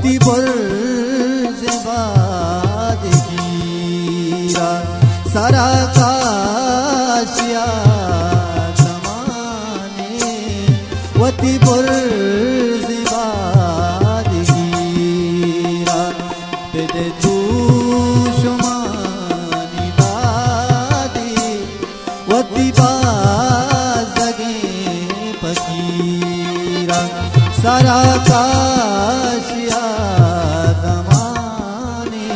वती बुर्ज बादगीरा सारा काशिया जमाने वती बुर्ज बादगीरा बेदे तू शुमानी बादी वती बाज़गे फकीरा सारा काशिया दमाने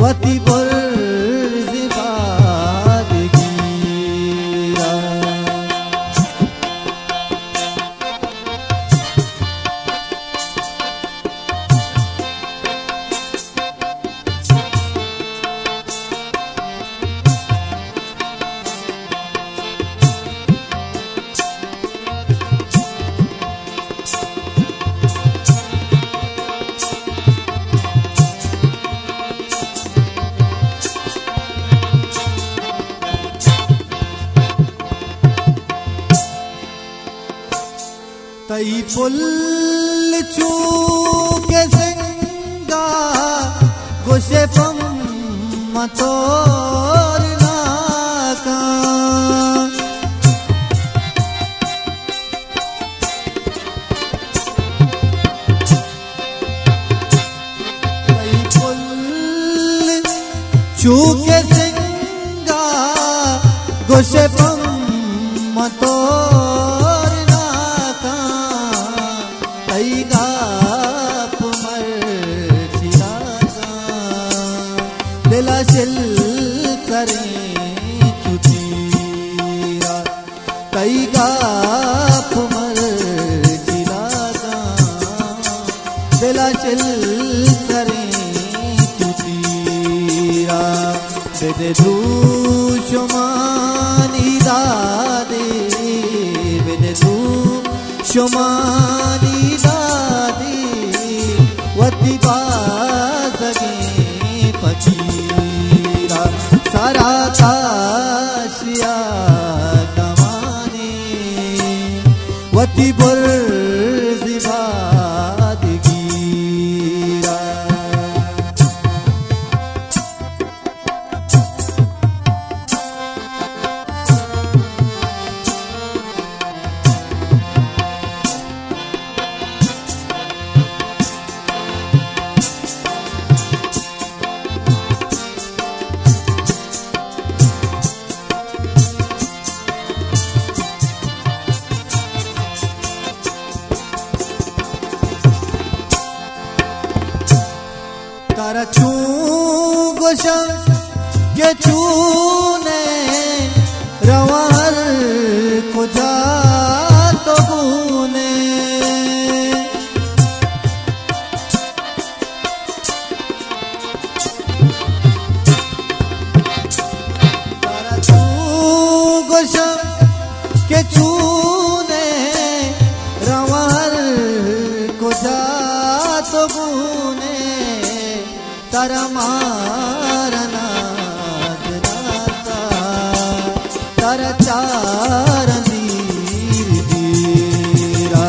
वती बुर्ज बादगीरा तई पुल चूके सिंगा गोशे पम मतोर नाका तई पुल चूके सिंगा गोशे पम मतोर दिला चिल करे चुतीरा कई गाप मर जिलागा दिला चिल करे चुतीरा बेदे धूष मानी दादे बेदे धूष मानी दादे वती बाज़गे फकीरा सारा काशिया दमाने वती बुर्ज बादगीरा तारा छू गोशम ये छूने रवार को जा तो गुने तारा छू गोशम के छूने रवार को जा तो गुने तारा मारना तारा चार नीर दीरा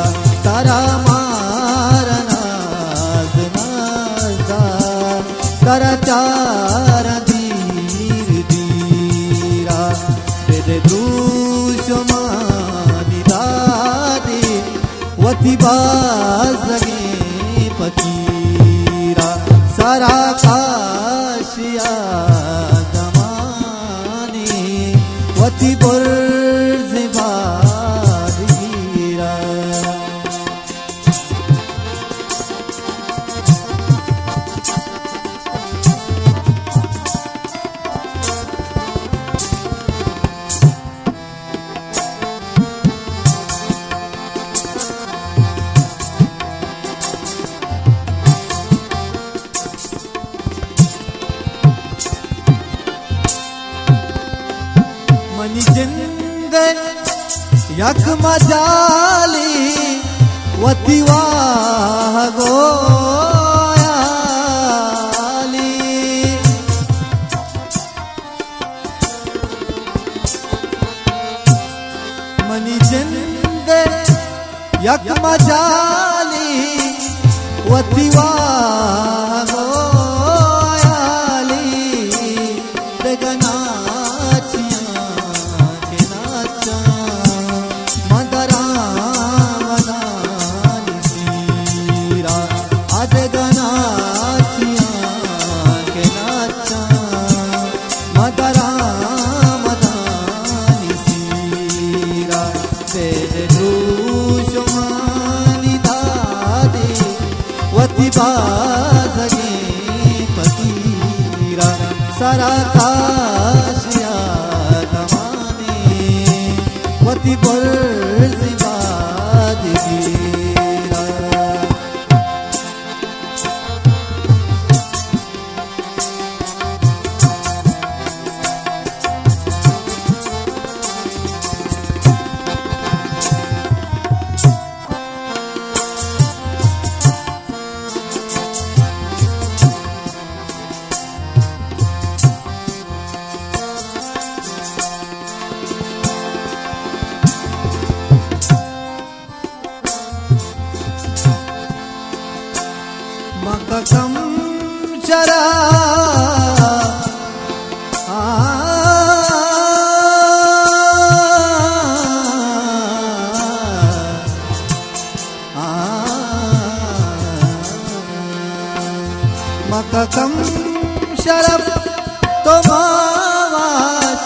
तारा मारना तारा चार नीर दीरा बेदे दूष मानी दादे वती बाज़गे फकीरा सारा काशिया दमाने वती बुर्ज बादगीरा मनी जिंद यक मजाली वती वाह गोयाली मनी जिंद यक मजाली वतिवा हो आयाली गगनाचिया के नाचा मदरा मदानी सीरा आज गनाचिया के नाचा मदरा मदानी सीरा तेरे दूषमानी दादे वती बाजगे पतीरा सारा काशिया दमाने वती बरसी बाजगीरा मककम चरा मककम शरफ तो मावास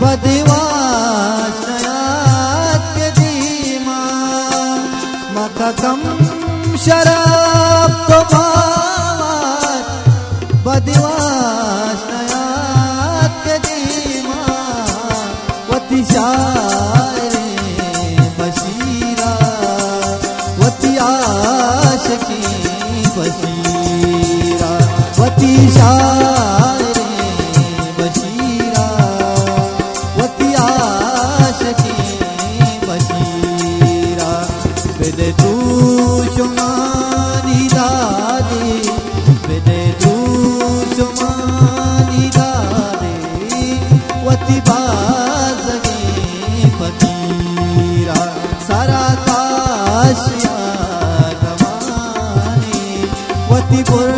बदिवास नयात के दीमा मककम शराब तो मावास बदिवास नयात के दीमा वती शायरे बशीरा वती आशिकी बशीरा वती शायरे बशीरा वती आशिकी बशीरा बेदे तू शुमानी दादे बेदे तू शुमानी दादे वती बाजगे पतीरा सारा काशिया दमाने वती बुर